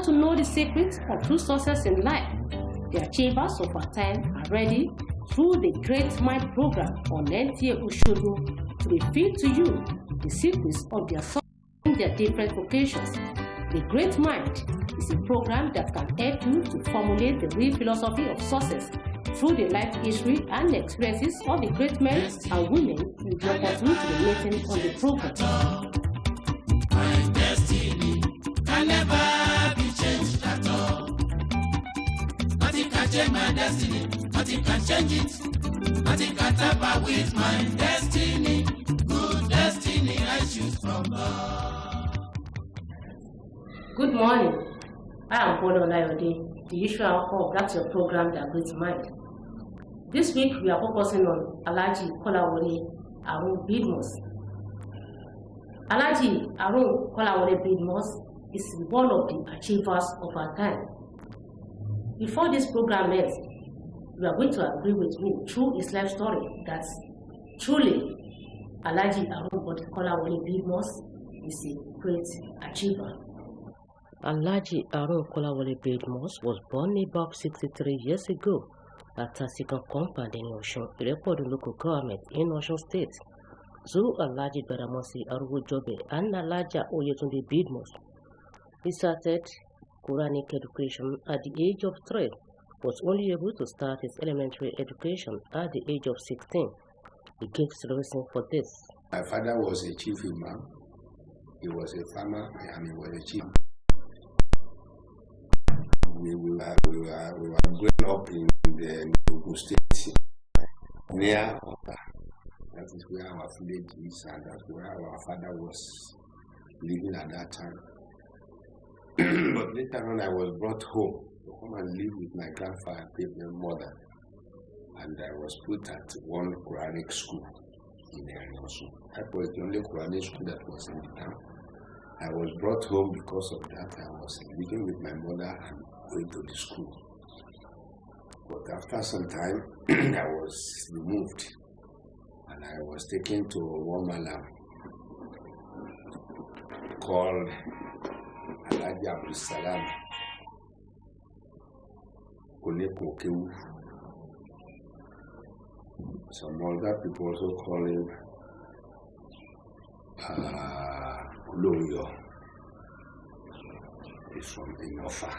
to know the secrets of true success in life. The achievers of our time are ready through the Great Mind program on NTA Ushogo to reveal to you the secrets of their success in their different vocations. The Great Mind is a program that can help you to formulate the real philosophy of success through the life history and experiences of the great men and women with the opportunity to be meeting on the program. My destiny can never be changed at all. Nothing can change my destiny, nothing can change it. Nothing can tamper with my destiny. Good destiny I choose from God. Good morning. I am Kolawole, the usual anchor of That's Your Program, The Great Mind. This week we are focusing on Alhaji Kolawole, Harun Bidmus. Alhaji Harun Kolawole Bidmus is one of the achievers of our time. Before this program ends, you are going to agree with me through his life story that truly Alhaji Harun Kolawole Bidmus is a great achiever. Alhaji Harun Kolawole Bidmus was born about 63 years ago at Tasika Compound in Osun, Irepodu local government in Osun State. So Alhaji Badamosi Arugojobe and Alhaji Oyetunde Bidmus. He started Quranic education at the age of 3, was only able to start his elementary education at the age of 16. He gives the reason for this. My father was a chief imam. He was a farmer and he was a chief. We were growing up in the Ogun State near Oba. That is where our village is, and that's where our father was living at that time. But later on, I was brought home to come and live with my grandfather and mother, and I was put at one Quranic school in Osun. That was the only Quranic school that was in the town. I was brought home because of that. I was living with my mother and going to the school. But after some time, I was removed and I was taken to one malam called Alhaji Abdul Salam Konekokewu. Some other people also call him Kulonyo. He's from Inofa.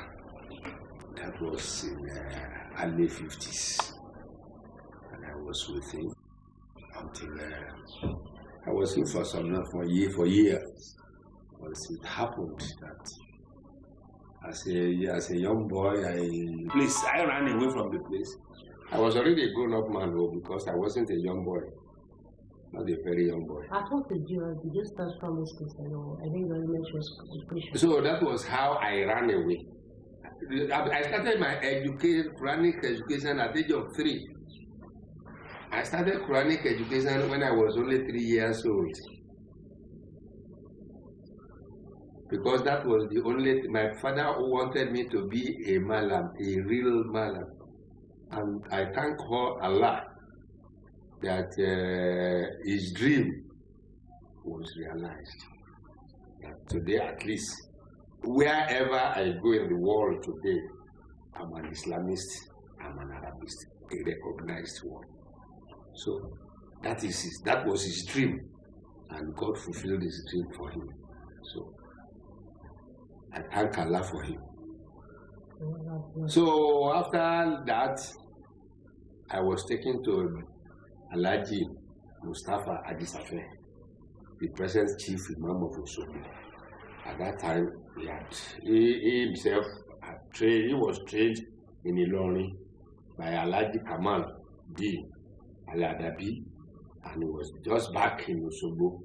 That was in early 50s. And I was with him until I was in for for years. But it happened that as a young boy, I ran away from the place. I was already a grown-up man though, because I wasn't a young boy. Not a very young boy. I thought that you just start from this place, I think very much was education. So that was how I ran away. I started my Quranic education at the age of 3. I started Quranic education when I was only 3 years old. Because that was the only, my father wanted me to be a malam, a real malam. And I thank Allah that his dream was realized. That today, at least, wherever I go in the world today, I'm an Islamist, I'm an Arabist, a recognized one. So that was his dream, and God fulfilled his dream for him. So I thank Allah for him. So after that, I was taken to Alhaji Mustafa Adisafe, the present chief imam of Osun. At that time, he himself was trained in Ilorin by Alhaji Kamal D. Al-Adabi, and he was just back in Osogbo,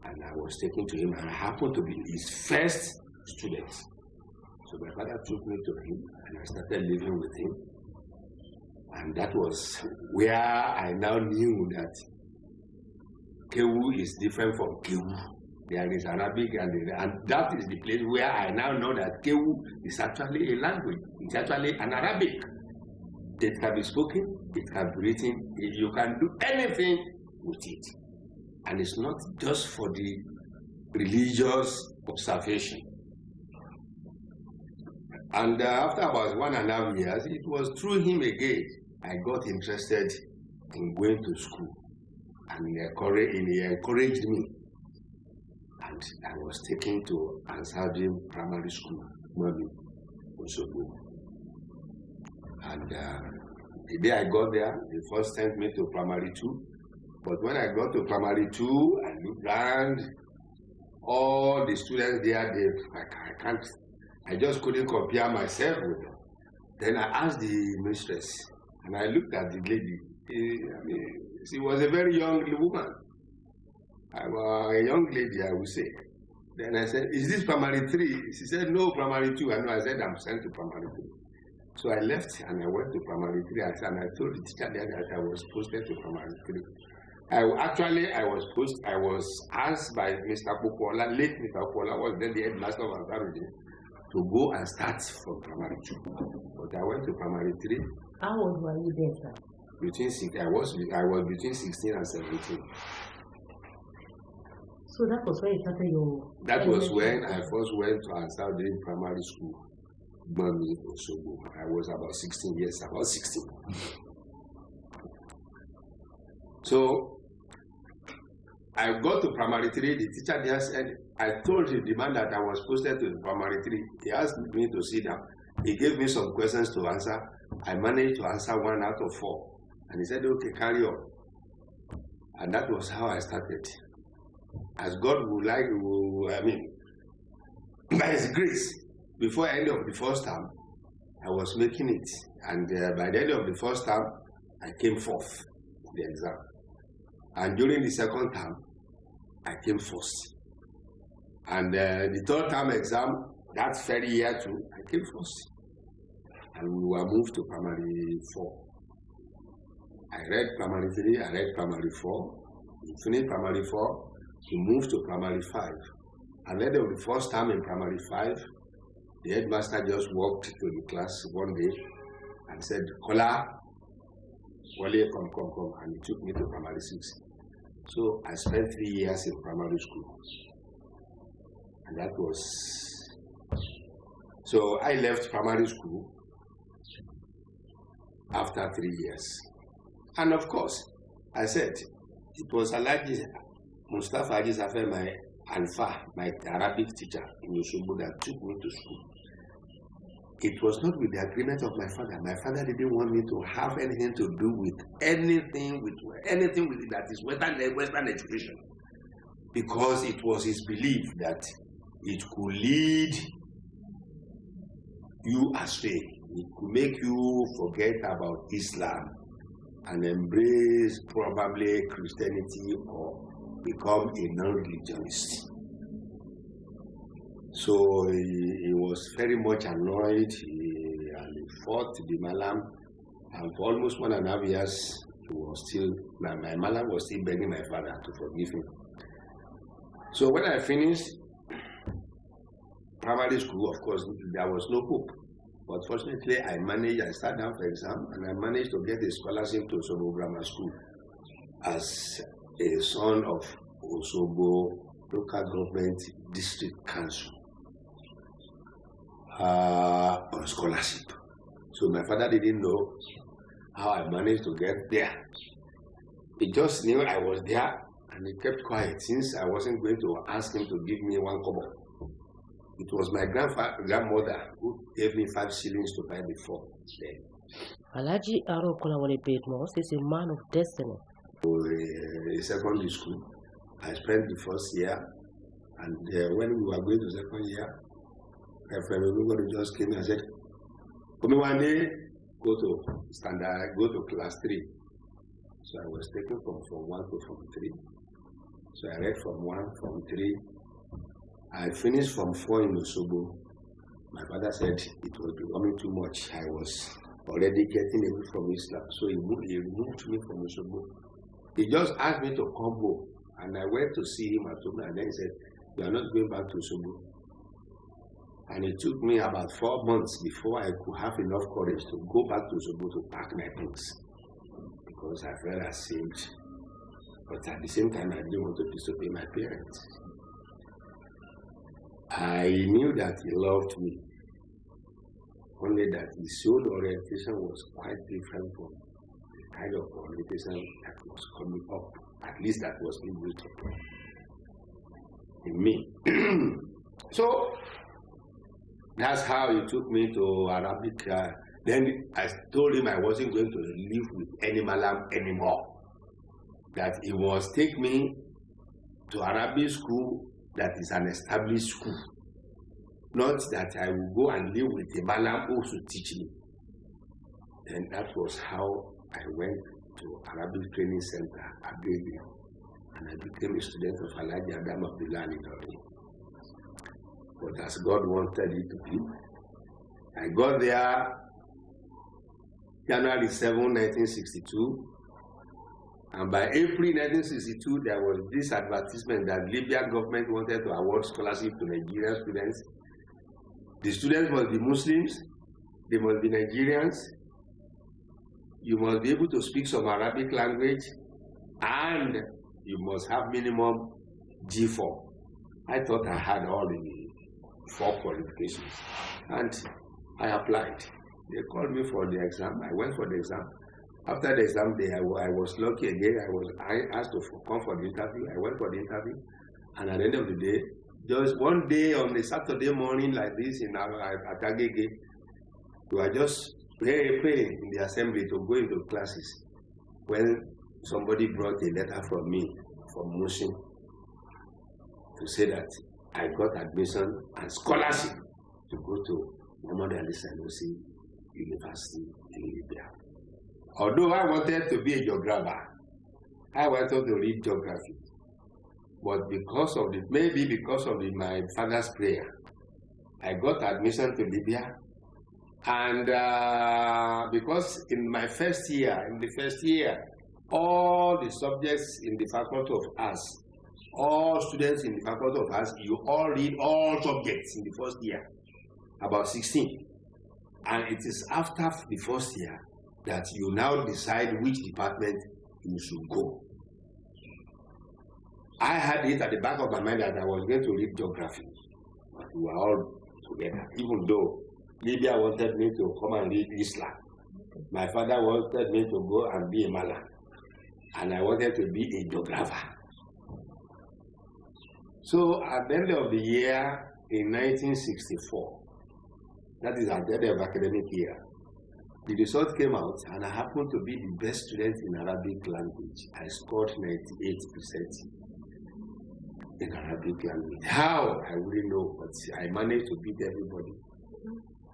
and I was taken to him, and I happened to be his first student. So my father took me to him, and I started living with him. And that was where I now knew that Kewu is different from Kewu. There is Arabic, and that is the place where I now know that Kewu is actually a language. It's actually an Arabic. It can be spoken, it can be written, you can do anything with it. And it's not just for the religious observation. And after about 1.5 years, it was through him again I got interested in going to school. And he encouraged me. And I was taken to Alhaji Primary School, Mami, Osogbo. And the day I got there, they first sent me to Primary 2. But when I got to Primary 2, I looked around, all the students there, I just couldn't compare myself with them. Then I asked the mistress, and I looked at the lady. She was a very young woman. A young lady, I would say. Then I said, is this Primary 3? She said, no, Primary 2. I said, I'm sent to Primary 3. So I left and I went to Primary 3, and I told the teacher there that I was posted to Primary 3. I was asked by Mr. Popola, late Mr. Popola was then the headmaster of Alhaji, to go and start from Primary 2. But I went to Primary 3. How old were you then, sir? I was between 16 and 17. So that was when you started your... That was when I first went to Alhaji Primary School, Mami, Osogbo. I was about 16 years, about 16. So I got to Primary 3, the teacher there said, I told the man that I was posted to Primary 3. He asked me to sit down. He gave me some questions to answer. I managed to answer 1 out of 4. And he said, okay, carry on. And that was how I started. As God would like, by His grace, before the end of the first term, I was making it. And by the end of the first term, I came fourth in the exam. And during the second term, I came first. And the third term exam, that very year too, I came first. And we were moved to Primary 4. I read Primary 3, I read Primary 4. We finished Primary 4, we moved to Primary 5. And then the first time in Primary 5, the headmaster just walked to the class one day and said, Kola, Wale, come. And he took me to Primary 6. So I spent 3 years in primary school. And that was... So I left primary school after 3 years. And of course, I said, it was Alhaji Mustafa Haji Zafar, my Alpha, my Arabic teacher in Osogbo, that took me to school. It was not with the agreement of my father. My father didn't want me to have anything to do with anything that is Western education, because it was his belief that it could lead you astray. It could make you forget about Islam and embrace probably Christianity or become a non-religionist. So he was very much annoyed, and he fought the Malam, and for almost 1.5 years, he was still, my Malam was still begging my father to forgive him. So when I finished primary school, of course, there was no hope. But fortunately, I sat down for exam, and I managed to get a scholarship to Osogbo Grammar School as a son of Osogbo Local Government District Council on scholarship. So my father didn't know how I managed to get there. He just knew I was there, and he kept quiet since I wasn't going to ask him to give me 1 kobo. It was my grandmother who gave me 5 shillings to buy the fork. Alhaji Harun Kolawole Bidmus is a man of destiny. In secondary school, I spent the first year, and when we were going to second year, my friend just came and said, "Come one day, go to class 3." So I was taken from Form 1 to Form 3. So I read Form 1, Form 3. I finished Form 4 in Osogbo. My father said it was becoming too much. I was already getting away from Islam. So he removed me from Osogbo. He just asked me to come home. And I went to see him at home, and then he said, "You are not going back to Osogbo." And it took me about 4 months before I could have enough courage to go back to Osogbo to pack my things, because I felt ashamed. But at the same time, I didn't want to disobey my parents. I knew that he loved me. only that his own orientation was quite different from the kind of orientation that was coming up, at least that was being built up in me. So that's how he took me to Arabic. Then I told him I wasn't going to live with any Malam anymore, that he must take me to Arabic school that is an established school. Not that I will go and live with a Malam who should teach me. And that was how I went to Arabic Training Center at Bidmus, and I became a student of Alhaji Adam Abdullah Nidori. But as God wanted it to be, I got there January 7, 1962, and by April 1962, there was this advertisement that Libyan government wanted to award scholarship to Nigerian students. The students must be Muslims, they must be Nigerians, you must be able to speak some Arabic language, and you must have minimum G4. I thought I had all the 4 qualifications, and I applied. They called me for the exam. I went for the exam. After the exam day, I was lucky again. I asked to come for the interview. I went for the interview, and at the end of the day, just one day on a Saturday morning like this in Agege, we were just praying in the assembly to go into classes when somebody brought a letter from me, from Mushin, to say that I got admission and scholarship to go to Muhammad Ali Sanusi University in Libya. Although I wanted to be a geographer, I wanted to read geography. But maybe because of my father's prayer, I got admission to Libya. And because in the first year, all the subjects in the Faculty of Arts, all students in the Faculty of Arts, you all read all subjects in the first year, about 16. And it is after the first year that you now decide which department you should go. I had it at the back of my mind that I was going to read geography, but we were all together, even though Libya wanted me to come and read Islam. My father wanted me to go and be a Malam, and I wanted to be a geographer. So at the end of the year, in 1964, that is at the end of academic year, the result came out, and I happened to be the best student in Arabic language. I scored 98% in Arabic language. How? I wouldn't know, but I managed to beat everybody.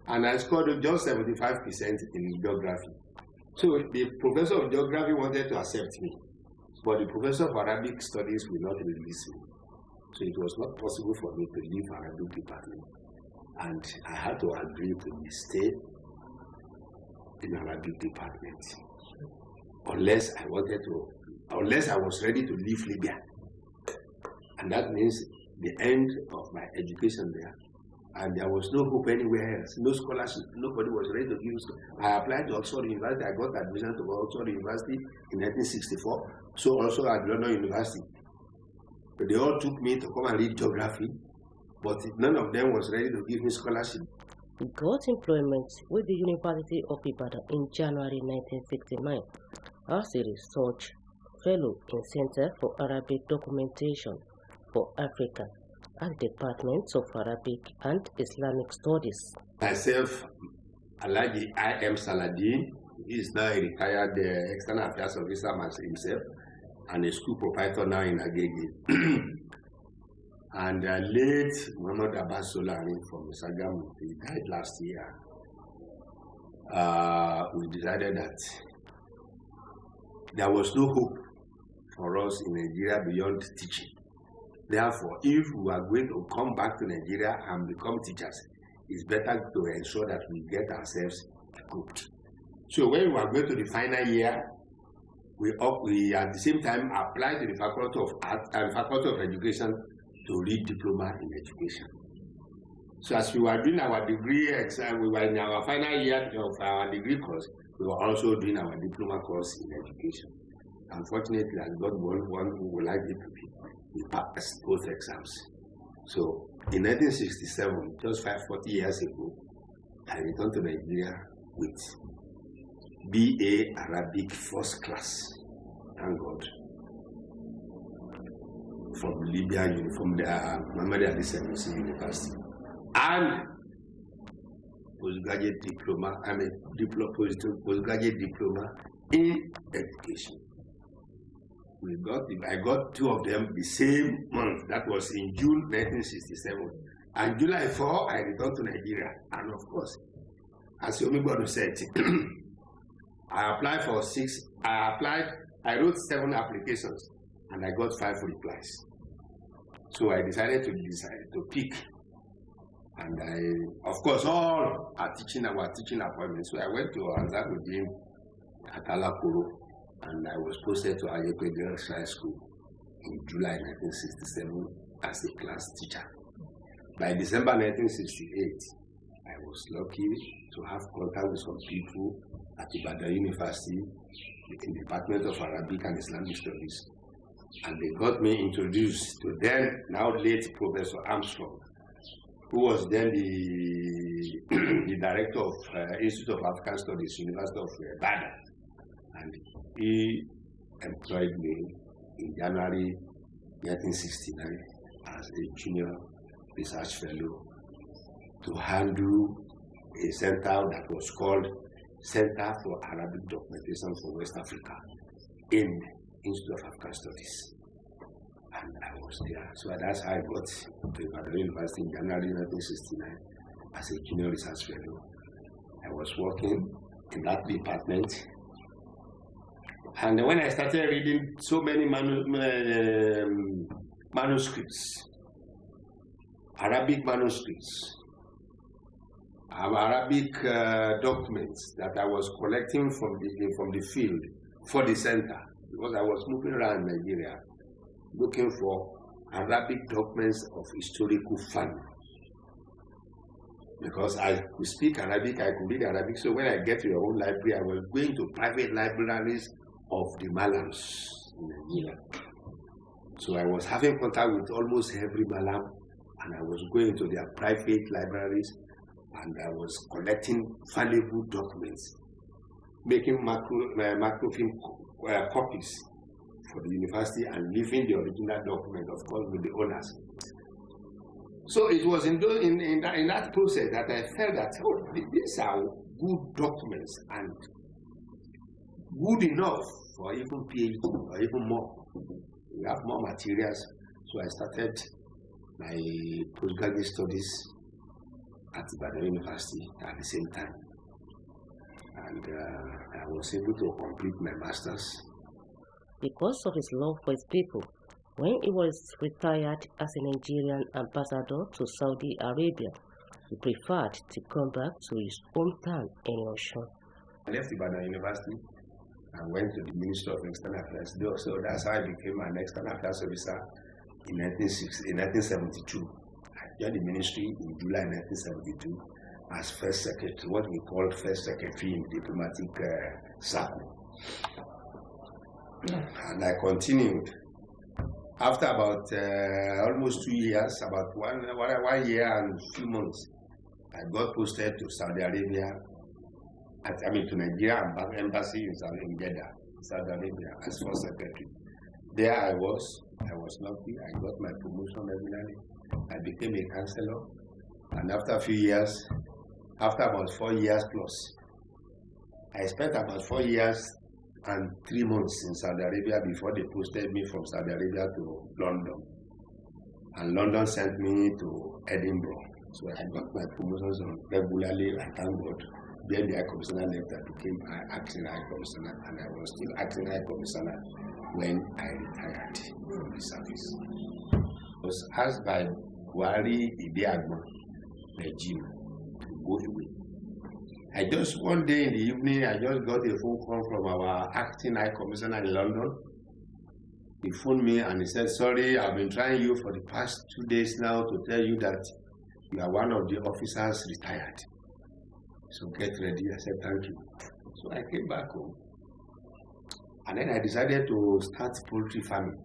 And I scored just 75% in geography. So the professor of geography wanted to accept me, but the professor of Arabic studies will not release me. So it was not possible for me to leave Arabic department. And I had to agree to stay in Arabic department, unless I was ready to leave Libya. And that means the end of my education there. And there was no hope anywhere else, no scholarship, nobody was ready to give me scholarship. I applied to Oxford University, I got admission to Oxford University in 1964, so also at London University. But they all took me to come and read geography, but none of them was ready to give me scholarship. He got employment with the University of Ibadan in January 1969 as a research fellow in Center for Arabic Documentation for Africa at the Department of Arabic and Islamic Studies. Myself, Alhaji I.M. Saladin, he is now a retired external affairs officer himself and a school proprietor now in Agege. And late Muhammad Abbas Solani from Sagam, he died last year. We decided that there was no hope for us in Nigeria beyond teaching. Therefore, if we are going to come back to Nigeria and become teachers, it's better to ensure that we get ourselves equipped. So when we were going to the final year, we at the same time applied to the Faculty of Art and Faculty of Education to read diploma in education. So as we were doing our degree exam, we were in our final year of our degree course, we were also doing our diploma course in education. Unfortunately, as God one who would like it to be, we passed both exams. So in 1967, just 40 years ago, I returned to Nigeria with BA Arabic first class. Thank God. From Libya, from the Muhammad Ali Sanusi University. And postgraduate diploma, postgraduate diploma in education. I got two of them the same month. That was in June 1967. And July 4, I returned to Nigeria. And of course, as Yomigbonu said, I applied for 6. I wrote 7 applications and I got 5 replies. So I decided to pick. And I, of course, all are teaching appointments. So I went to Alhaji at Alakoro, and I was posted to Ayekwe Girls High School in July 1967 as a class teacher. By December 1968, I was lucky to have contact with some people at Ibadan University in the Department of Arabic and Islamic Studies. And they got me introduced to then, now late Professor Armstrong, who was then the director of Institute of African Studies, University of Ibadan. And he employed me in January 1969 as a junior research fellow to handle a center that was called Center for Arabic Documentation for West Africa in Institute of African Studies. And I was there. So that's how I got to Ibadan University in January 1969 as a junior research fellow. I was working in that department. And when I started reading so many manuscripts, Arabic manuscripts, Arabic documents that I was collecting from the field for the center, because I was moving around Nigeria looking for Arabic documents of historical value. Because I could speak Arabic, I could read Arabic, so when I get to your own library, I was going to private libraries of the Malams in Nigeria. So I was having contact with almost every Malam, and I was going to their private libraries, and I was collecting valuable documents, making microfilm copies for the university and leaving the original document, of course, with the owners. So it was in that process that I felt that, oh, these are good documents and good enough for even PhD or even more. We have more materials. So I started my postgraduate studies at Ibadan University at the same time. And I was able to complete my master's. Because of his love for his people, when he was retired as a Nigerian ambassador to Saudi Arabia, he preferred to come back to his hometown in Osun. I left Ibadan University and went to the Ministry of External Affairs. So that's how I became an external affairs officer in 1972. I joined the ministry in July 1972 as first secretary, what we call first secretary in diplomatic circle. And I continued. After about almost 2 years, about one year and a few months, I got posted to Saudi Arabia, to Nigeria embassy in Jeddah, Saudi Arabia, as first secretary. There I was lucky, I got my promotion regularly. I became a councillor, and after a few years, after about 4 years plus, I spent about 4 years and 3 months in Saudi Arabia before they posted me from Saudi Arabia to London. And London sent me to Edinburgh. So I got my promotions regularly, and thank God. Then the High Commissioner left, I became acting High Commissioner, and I was still acting High Commissioner when I retired from the service. I was asked by Buhari Ibiagbo regime to go away. I just one day in the evening, I just got a phone call from our acting High Commissioner in London. He phoned me and he said, sorry, I've been trying you for the past 2 days now to tell you that you are one of the officers retired. So get ready. I said, thank you. So I came back home. And then I decided to start poultry farming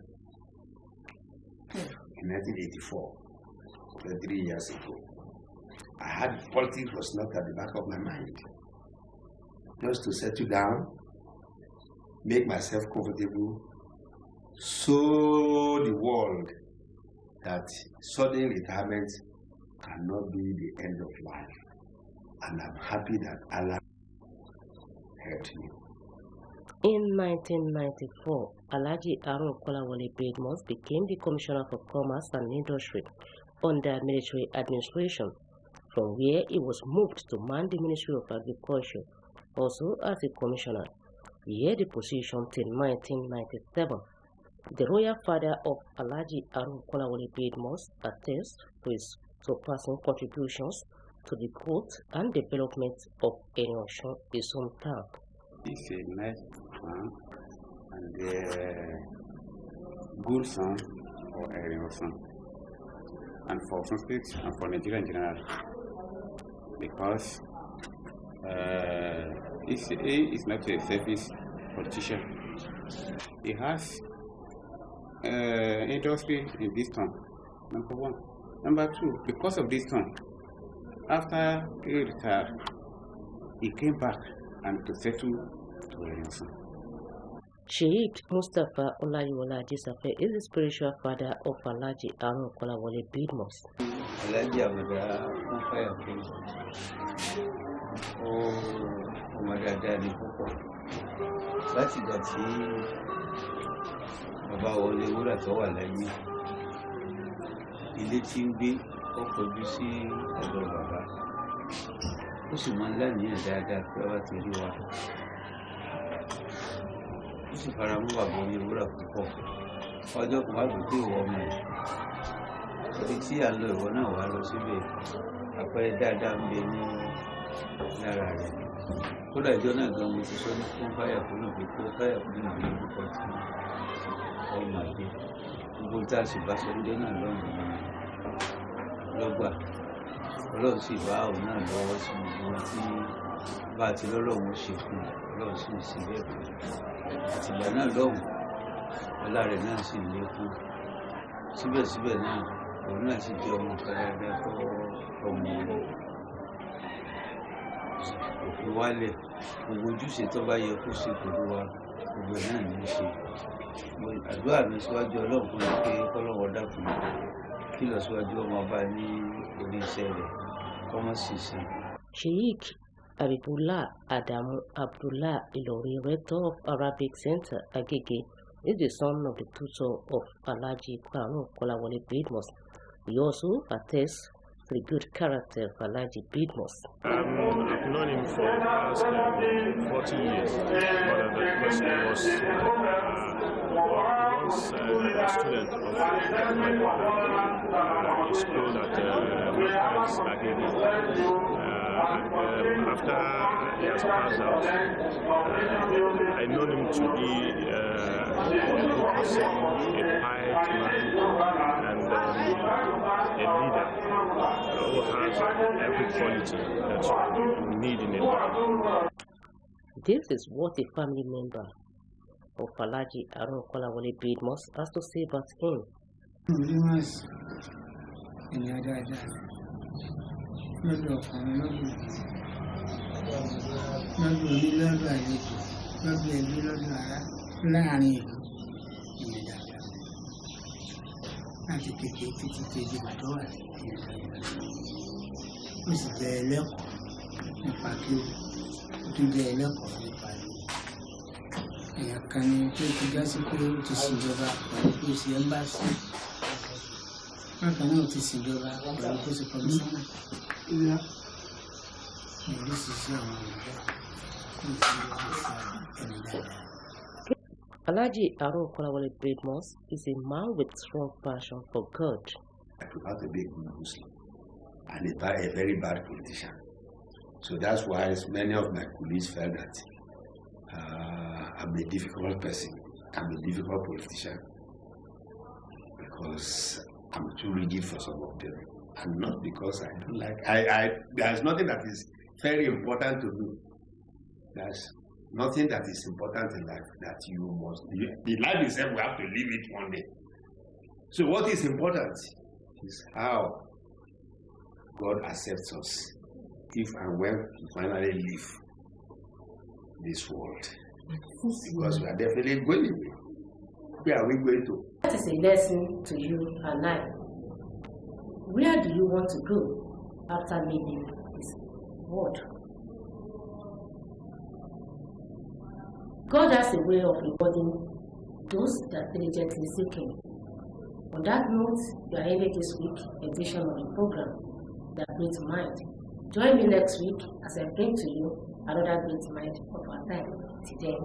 in 1984, 23 years ago. I had politics was not at the back of my mind. Just to settle down, make myself comfortable, show the world that sudden retirement cannot be the end of life. And I'm happy that Allah helped me. In 1994, Alhaji Harun Kolawole Bidmus became the Commissioner for Commerce and Industry under military administration, from where he was moved to man the Ministry of Agriculture, also as a commissioner. He held the position till 1997. The royal father of Alhaji Harun Kolawole Bidmus attests to his surpassing contributions to the growth and development of Enuosun, his hometown. He's a nice man and a good son for Enuosun and for Osun State and for Nigeria in general, because he is not a selfish politician. He has industry in this town, number one. Number two, because of this town, after he retired, he came back and to settle to Enuosun. Sheikh Mustafa Olayiwola Ajisafe is the spiritual father of Alhaji Harun Kolawole Bidmus. Alhaji Amada Mufaya King. Ọmọdé ní púpọ̀. Láti ìgbà tí bàbá wọlé wúrà tó wà láyé, ilé tí ń gbé ó fojú sí ọ̀dọ̀ bàbá. Ó sì máa ń láníyàn dáadáa pé wá ti rí wa. Ó sì fara mọ́ bàbá wọlé wúrà púpọ̀. Ọjọ́ kan wá gbé ìwọ ọmọ ẹ̀. Ibi tí à ń lọ ìwọ náà wá lọ síbẹ̀. Àpẹẹrẹ dáadáa ń bẹ ní lára rẹ̀. Kódà ìjọ náà gan mo ti sọ ní fún fáyàfún náà pé kó fáyàfún náà ní orúkọ tí ọmọ àgbẹ̀. Gbogbo tá a sì bá sọ níjọ́ náà lọ́rùn lọ́gbà. Ọlọ́run sì bá òun náà lọ́wọ́ sí gbogbo tí bá ti lọ́lọ́run ṣe fún un. Ọlọ́run sì ń ṣe bẹ́ẹ̀ fún un. Àtìgbà náà lọ́hùn, ọlá rẹ̀ náà sì lékún. Síbẹ̀síbẹ̀ náà, òun náà sì jẹ́ ọmọ kan dáadáa tó ọmọ òfin wálẹ̀. Gbogbo ojúṣe tó bá yẹ kó ṣe pẹ̀lú wa, gbogbo ẹ̀ náà ní í ṣe. Àdúrà mi síwájú Ọlọ́run fún mi pé kọ́lọ́run dákun kí lọ síwájú ọmọ ọba ní orí iṣẹ́ rẹ̀ kọ́mọ́ sì ṣe. Sheikh Abibullah Adamu Abdullah Ilori, rector of Arabic Center Agege, is the son of the tutor of Alhaji Harun Kolawole Bidmus. He also attests to the good character of Alhaji Bidmus. I've known him for the past 40 years, because he was once a student of my school at Agege. After he has passed out, I know him to be a good person, a quiet man, and a leader who has every quality that you need in a leader. This is what a family member of Alhaji Harun Kolawole Bidmus has to say about him. Lọ́dọ̀ ọkùnrin lọ́dọ̀ onílọ́dọ̀ àlejò lọ́dọ̀ ẹbí lọ́dọ̀ ará láàrin ìlú ìyẹn dáadáa láti kékeré títí tẹ́jú tó wà ó sì jẹ́ ẹlẹ́kọ̀ọ́ nípa kí ó tún jẹ́ ẹlẹ́kọ̀ọ́ nípa ìlú. Èèyàn kan ni tó ti já sí pé ó ti ṣèjọba pẹ̀lú pé ó ṣe ẹ́mbáàsì. Bákan náà ó ti ṣèjọba pẹ̀lú pé ó ṣe kọmíṣánná. Alhaji Harun Kolawole Bidmus is a man with strong passion for God. I prefer to be a good Muslim and a very bad politician. So that's why many of my colleagues felt that I'm a difficult person. I'm a difficult politician because I'm too rigid for some of them. And not because I don't like, there's nothing that is very important to me. There's nothing that is important in life that you must, the life itself, we have to live it one day. So what is important is how God accepts us if and when we finally leave this world. Because we are definitely going away. Where are we going to? That is a lesson to you and I. Where do you want to go after leaving this world? God has a way of rewarding those that diligently seek Him. On that note, we are ending this week's edition of the program, The Great Mind. Join me next week as I bring to you another great mind of our time. Till then,